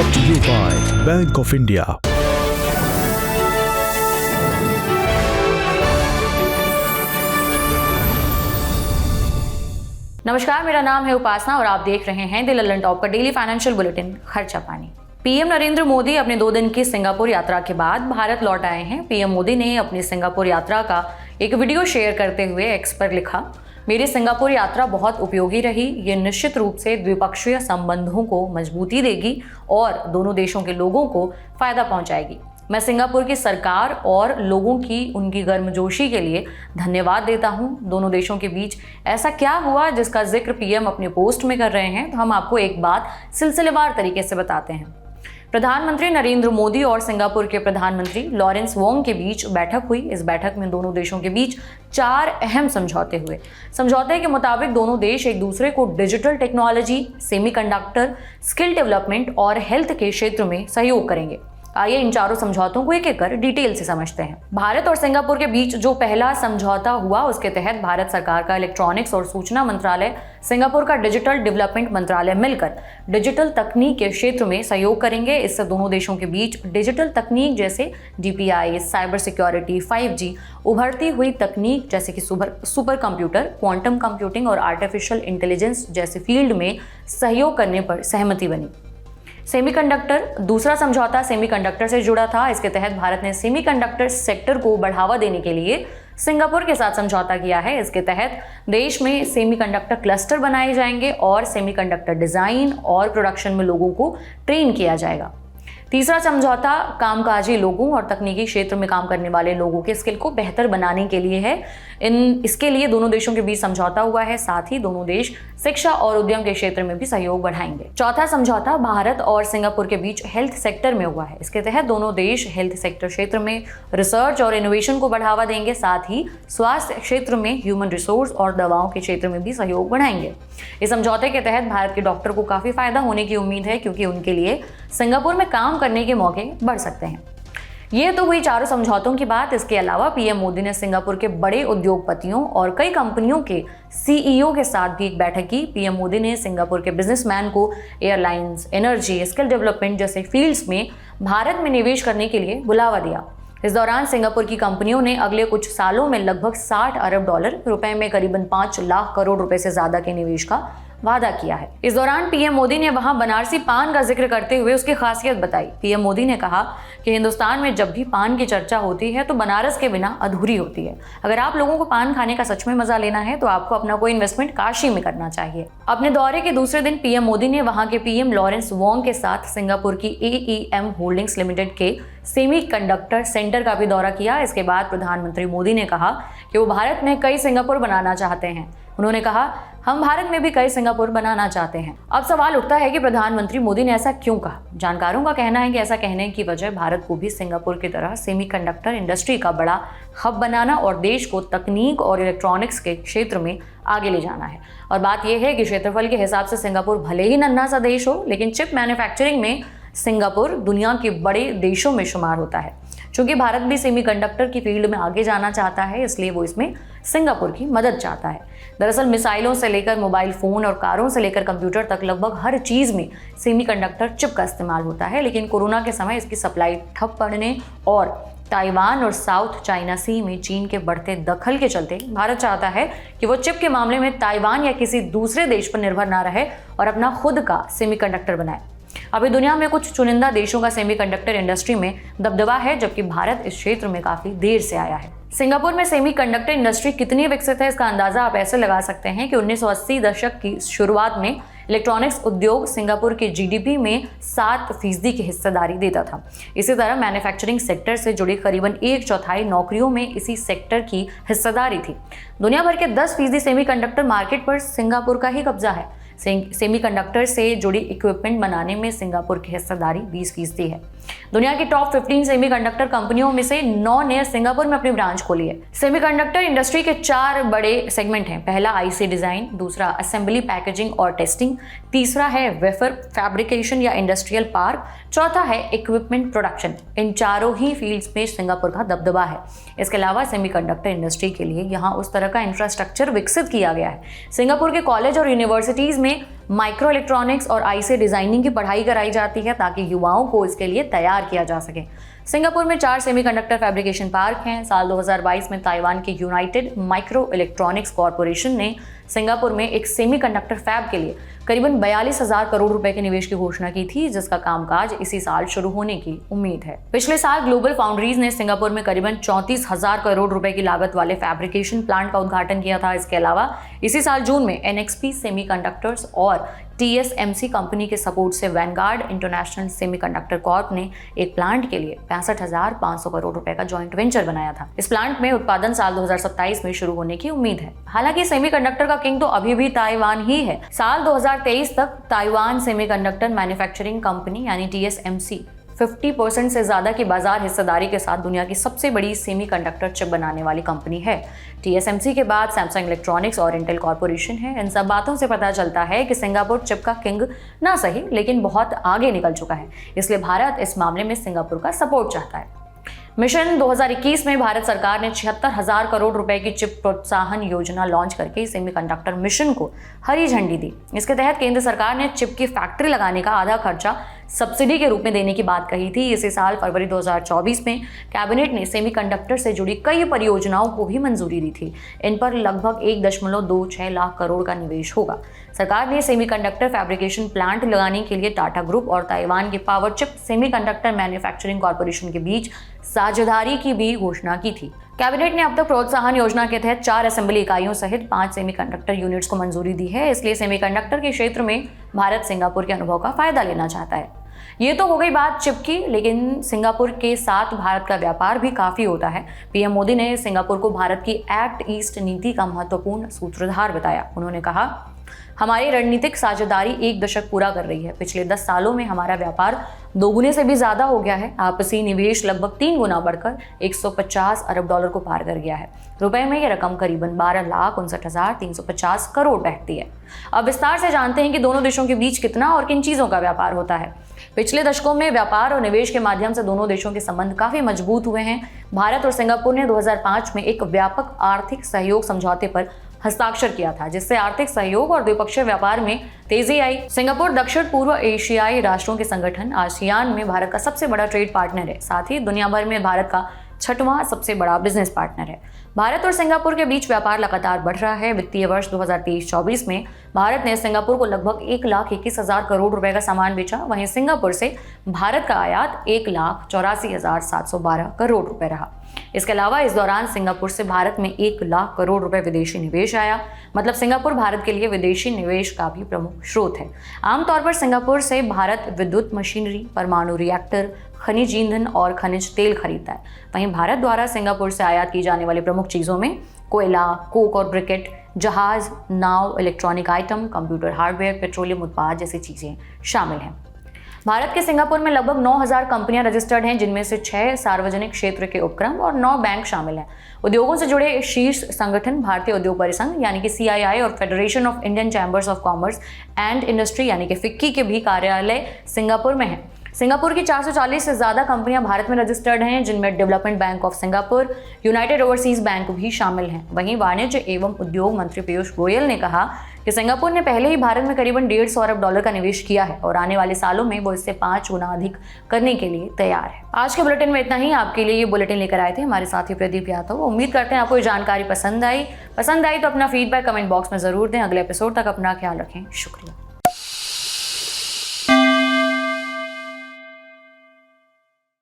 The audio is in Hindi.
brought to you by Bank of India. नमस्कार, मेरा नाम है उपासना और आप देख रहे हैं द लल्लन टॉप का डेली फाइनेंशियल बुलेटिन खर्चा पानी। पीएम नरेंद्र मोदी अपने 2 दिन की सिंगापुर यात्रा के बाद भारत लौट आए हैं। पीएम मोदी ने अपनी सिंगापुर यात्रा का एक वीडियो शेयर करते हुए एक्स पर लिखा, मेरी सिंगापुर यात्रा बहुत उपयोगी रही। ये निश्चित रूप से द्विपक्षीय संबंधों को मजबूती देगी और दोनों देशों के लोगों को फायदा पहुंचाएगी। मैं सिंगापुर की सरकार और लोगों की उनकी गर्मजोशी के लिए धन्यवाद देता हूं। दोनों देशों के बीच ऐसा क्या हुआ जिसका जिक्र पीएम अपने पोस्ट में कर रहे हैं, तो हम आपको एक बात सिलसिलेवार तरीके से बताते हैं। प्रधानमंत्री नरेंद्र मोदी और सिंगापुर के प्रधानमंत्री लॉरेंस वोंग के बीच बैठक हुई। इस बैठक में दोनों देशों के बीच 4 अहम समझौते हुए। समझौते के मुताबिक दोनों देश एक दूसरे को digital technology, semiconductor, skill development और हेल्थ के क्षेत्र में सहयोग करेंगे। आइए इन चारों समझौतों को एक एक कर डिटेल से समझते हैं। भारत और सिंगापुर के बीच जो पहला समझौता हुआ, उसके तहत भारत सरकार का इलेक्ट्रॉनिक्स और सूचना मंत्रालय, सिंगापुर का डिजिटल डेवलपमेंट मंत्रालय मिलकर डिजिटल तकनीक के क्षेत्र में सहयोग करेंगे। इससे दोनों देशों के बीच डिजिटल तकनीक जैसे डीपीआई, साइबर सिक्योरिटी, 5G, उभरती हुई तकनीक जैसे कि सुपर कंप्यूटर, क्वांटम कंप्यूटिंग और आर्टिफिशियल इंटेलिजेंस जैसे फील्ड में सहयोग करने पर सहमति बनी। सेमीकंडक्टर, दूसरा समझौता सेमीकंडक्टर से जुड़ा था। इसके तहत भारत ने सेमीकंडक्टर सेक्टर को बढ़ावा देने के लिए सिंगापुर के साथ समझौता किया है। इसके तहत देश में सेमीकंडक्टर क्लस्टर बनाए जाएंगे और सेमीकंडक्टर डिजाइन और प्रोडक्शन में लोगों को ट्रेन किया जाएगा। तीसरा समझौता कामकाजी लोगों और तकनीकी क्षेत्र में काम करने वाले लोगों के स्किल को बेहतर बनाने के लिए है। इसके लिए दोनों देशों के बीच समझौता हुआ है। साथ ही दोनों देश शिक्षा और उद्यम के क्षेत्र में भी सहयोग बढ़ाएंगे। चौथा समझौता भारत और सिंगापुर के बीच हेल्थ सेक्टर में हुआ है। इसके तहत दोनों देश हेल्थ सेक्टर क्षेत्र में रिसर्च और इनोवेशन को बढ़ावा देंगे। साथ ही स्वास्थ्य क्षेत्र में ह्यूमन रिसोर्स और दवाओं के क्षेत्र में भी सहयोग बढ़ाएंगे। इस समझौते के तहत भारत के डॉक्टर को काफी फायदा होने की उम्मीद है, क्योंकि उनके लिए सिंगापुर में काम करने के मौके बढ़ सकते हैं। ये तो हुई चारों समझौतों की बात। इसके अलावा पीएम मोदी ने सिंगापुर के बड़े उद्योगपतियों और कई कंपनियों के सीईओ के साथ भी एक बैठक की। पीएम मोदी ने सिंगापुर के बिजनेसमैन को एयरलाइंस, एनर्जी, स्किल डेवलपमेंट जैसे फील्ड्स में भारत में निवेश करने के लिए बुलावा दिया। इस दौरान सिंगापुर की कंपनियों ने अगले कुछ सालों में लगभग 60 अरब डॉलर, रुपए में करीबन 5 लाख करोड़ रुपए से ज्यादा के निवेश का वादा किया है। इस दौरान पीएम मोदी ने वहां बनारसी पान का जिक्र करते हुए उसकी खासियत बताई। पीएम मोदी ने कहा कि हिंदुस्तान में जब भी पान की चर्चा होती है तो बनारस के बिना अधूरी होती है। अगर आप लोगों को पान खाने का सच में मजा लेना है तो आपको अपना कोई इन्वेस्टमेंट काशी में करना चाहिए। अपने दौरे के दूसरे दिन पीएम मोदी ने वहां के पीएम लॉरेंस वोंग के साथ सिंगापुर की AEM होल्डिंग्स लिमिटेड के सेमीकंडक्टर सेंटर का भी दौरा किया। इसके बाद प्रधानमंत्री मोदी ने कहा कि वो भारत में कई सिंगापुर बनाना चाहते हैं। उन्होंने कहा, हम भारत में भी कई सिंगापुर बनाना चाहते हैं। अब सवाल उठता है कि प्रधानमंत्री मोदी ने ऐसा क्यों कहा। जानकारों का कहना है कि ऐसा कहने की वजह भारत को भी सिंगापुर की तरह सेमीकंडक्टर इंडस्ट्री का बड़ा हब बनाना और देश को तकनीक और इलेक्ट्रॉनिक्स के क्षेत्र में आगे ले जाना है। और बात यह है कि क्षेत्रफल के हिसाब से सिंगापुर भले ही नन्हा सा देश हो, लेकिन चिप मैन्युफैक्चरिंग में सिंगापुर दुनिया के बड़े देशों में शुमार होता है। चूंकि भारत भी सेमीकंडक्टर की फील्ड में आगे जाना चाहता है, इसलिए वो इसमें सिंगापुर की मदद चाहता है। दरअसल मिसाइलों से लेकर मोबाइल फोन और कारों से लेकर कंप्यूटर तक लगभग हर चीज में सेमीकंडक्टर चिप का इस्तेमाल होता है। लेकिन कोरोना के समय इसकी सप्लाई ठप पड़ने और ताइवान और साउथ चाइना सी में चीन के बढ़ते दखल के चलते भारत चाहता है कि वो चिप के मामले में ताइवान या किसी दूसरे देश पर निर्भर ना रहे और अपना खुद का सेमीकंडक्टर बनाए। अभी दुनिया में कुछ चुनिंदा देशों का सेमीकंडक्टर इंडस्ट्री में दबदबा है, जबकि भारत इस क्षेत्र में काफी देर से आया है। सिंगापुर में सेमीकंडक्टर इंडस्ट्री कितनी विकसित है, इसका अंदाजा आप ऐसे लगा सकते हैं कि 1980 दशक की शुरुआत में इलेक्ट्रॉनिक्स उद्योग सिंगापुर के जीडीपी में 7% की हिस्सेदारी देता था। इसी तरह मैन्युफैक्चरिंग सेक्टर से जुड़ी करीबन 1/4 नौकरियों में इसी सेक्टर की हिस्सेदारी थी। दुनिया भर के 10% सेमीकंडक्टर मार्केट पर सिंगापुर का ही कब्जा है। सेमीकंडक्टर से जुड़ी इक्विपमेंट बनाने में सिंगापुर की हिस्सेदारी 20% है। दुनिया की टॉप 15 सेमीकंडक्टर कंपनियों में से 9 ने सिंगापुर में अपनी ब्रांच खोली है। सेमीकंडक्टर इंडस्ट्री के 4 बड़े सेगमेंट हैं। पहला आईसी डिजाइन, दूसरा असेंबली, पैकेजिंग और टेस्टिंग, तीसरा है वेफर फैब्रिकेशन या इंडस्ट्रियल पार्क, चौथा है इक्विपमेंट प्रोडक्शन। इन चारों ही फील्ड्स में सिंगापुर का दबदबा है। इसके अलावा सेमीकंडक्टर इंडस्ट्री के लिए यहाँ उस तरह का इंफ्रास्ट्रक्चर विकसित किया गया है। सिंगापुर के कॉलेज और यूनिवर्सिटीज में माइक्रो इलेक्ट्रॉनिक्स और आईसी डिजाइनिंग की पढ़ाई कराई जाती है ताकि युवाओं को इसके लिए तैयार किया जा सके। सिंगापुर में 4 सेमीकंडक्टर फैब्रिकेशन पार्क हैं। साल 2022 में ताइवान के यूनाइटेड माइक्रो इलेक्ट्रॉनिक्स कॉरपोरेशन ने सिंगापुर में एक सेमीकंडक्टर फैब के लिए करीबन 42,000 करोड़ रुपए के निवेश की घोषणा की थी, जिसका कामकाज इसी साल शुरू होने की उम्मीद है। पिछले साल ग्लोबल फाउंड्रीज ने सिंगापुर में करीबन 34,000 करोड़ रुपए की लागत वाले फैब्रिकेशन प्लांट का उद्घाटन किया था। इसके अलावा इसी साल जून में एनएक्सपी सेमीकंडक्टर्स और टीएसएमसी कंपनी के सपोर्ट से वैनगार्ड इंटरनेशनल सेमीकंडक्टर कॉर्प ने एक प्लांट के लिए 65,500 करोड़ रुपए का जॉइंट वेंचर बनाया था। इस प्लांट में उत्पादन साल 2027 में शुरू होने की उम्मीद है। हालांकि सेमीकंडक्टर का किंग तो अभी भी ताइवान ही है। साल 2023 तक ताइवान सेमीकंडक्टर मैन्युफैक्चरिंग कंपनी यानी टीएसएमसी 50% से ज्यादा की बाजार हिस्सेदारी के साथ दुनिया की सबसे बड़ी सेमीकंडक्टर चिप बनाने वाली कंपनी है। टीएसएमसी के बाद सैमसंग इलेक्ट्रॉनिक्स और इंटेल कॉर्पोरेशन है। इन सब बातों से पता चलता है कि सिंगापुर चिप का किंग ना सही लेकिन बहुत आगे निकल चुका है, इसलिए भारत इस मामले में सिंगापुर का सपोर्ट चाहता है। मिशन 2021 में भारत सरकार ने 76,000 करोड़ रुपए की चिप प्रोत्साहन योजना लॉन्च करके सेमीकंडक्टर मिशन को हरी झंडी दी। इसके तहत केंद्र सरकार ने चिप की फैक्ट्री लगाने का आधा खर्चा सब्सिडी के रूप में देने की बात कही थी। इसी साल फरवरी 2024 में कैबिनेट ने सेमीकंडक्टर से जुड़ी कई परियोजनाओं को भी मंजूरी दी थी। इन पर लगभग 1.26 लाख करोड़ का निवेश होगा। सरकार ने सेमीकंडक्टर फैब्रिकेशन प्लांट लगाने के लिए टाटा ग्रुप और ताइवान के power chip semiconductor manufacturing corporation के बीच साझेदारी की भी घोषणा की थी। कैबिनेट ने अब तक प्रोत्साहन योजना के तहत 4 असेंबली इकाइयों सहित 5 सेमीकंडक्टर यूनिट्स को मंजूरी दी है। इसलिए सेमीकंडक्टर के क्षेत्र में भारत सिंगापुर के अनुभव का फायदा लेना चाहता है। ये तो हो गई बात चिप की, लेकिन सिंगापुर के साथ भारत का व्यापार भी काफी होता है। पीएम मोदी ने सिंगापुर को भारत की एक्ट ईस्ट नीति का महत्वपूर्ण सूत्रधार बताया। उन्होंने कहा, हमारी रणनीतिक साझेदारी 1 दशक पूरा कर रही है। पिछले 10 सालों में हमारा व्यापार 2 गुने से भी ज्यादा हो गया है। आपसी निवेश लगभग 3 गुना बढ़कर 150 अरब डॉलर को पार कर गया है। रुपए में यह रकम करीबन 12,59,350 करोड़ बैठती है। अब विस्तार से जानते हैं कि दोनों देशों के बीच कितना और किन चीजों का व्यापार होता है। पिछले दशकों में व्यापार और निवेश के माध्यम से दोनों देशों के संबंध काफी मजबूत हुए हैं। भारत और सिंगापुर ने 2005 में एक व्यापक आर्थिक सहयोग समझौते पर हस्ताक्षर किया था, जिससे आर्थिक सहयोग और द्विपक्षीय व्यापार में तेजी आई। सिंगापुर दक्षिण पूर्व एशियाई राष्ट्रों के संगठन आसियान में भारत का सबसे बड़ा ट्रेड पार्टनर है। साथ ही दुनिया भर में भारत का 6वां सबसे बड़ा बिजनेस पार्टनर है। भारत और सिंगापुर के बीच व्यापार लगातार बढ़ रहा है। वित्तीय वर्ष 2023-24 में भारत ने सिंगापुर को लगभग 1,21,000 करोड़ रुपए का सामान बेचा। वहीं सिंगापुर से भारत का आयात 1,84,712 करोड़ रुपए रहा। इसके अलावा इस दौरान सिंगापुर से भारत में 1 लाख करोड़ रुपए विदेशी निवेश आया। मतलब सिंगापुर भारत के लिए विदेशी निवेश का भी प्रमुख स्रोत है। आमतौर पर सिंगापुर से भारत विद्युत मशीनरी, परमाणु रिएक्टर, खनिज ईंधन और खनिज तेल खरीदता है। वहीं भारत द्वारा सिंगापुर से आयात की जाने वाली प्रमुख चीजों में कोयला, कोक और ब्रिकेट, जहाज, नाव, electronic item, computer hardware, petroleum उत्पाद जैसी चीजें शामिल हैं। भारत के सिंगापुर में लगभग 9,000 कंपनियां रजिस्टर्ड हैं, जिनमें से 6 सार्वजनिक क्षेत्र के उपक्रम और 9 बैंक शामिल हैं। उद्योगों से जुड़े शीर्ष संगठन भारतीय उद्योग परिसंघ यानी कि CII और federation of Indian chambers of commerce and industry यानी कि फिक्की के भी कार्यालय सिंगापुर में हैं। सिंगापुर की 440 से ज्यादा कंपनियां भारत में रजिस्टर्ड हैं, जिनमें development bank of Singapore, United overseas bank भी शामिल हैं। वहीं वाणिज्य एवं उद्योग मंत्री पीयूष गोयल ने कहा कि सिंगापुर ने पहले ही भारत में करीबन 150 अरब डॉलर का निवेश किया है और आने वाले सालों में वो इससे 5 गुना अधिक करने के लिए तैयार है। आज के बुलेटिन में इतना ही। आपके लिए ये बुलेटिन लेकर आए थे हमारे साथी प्रदीप यादव। उम्मीद करते हैं आपको ये जानकारी पसंद आई तो अपना फीडबैक कमेंट बॉक्स में जरूर दें। अगले एपिसोड तक अपना ख्याल रखें। शुक्रिया।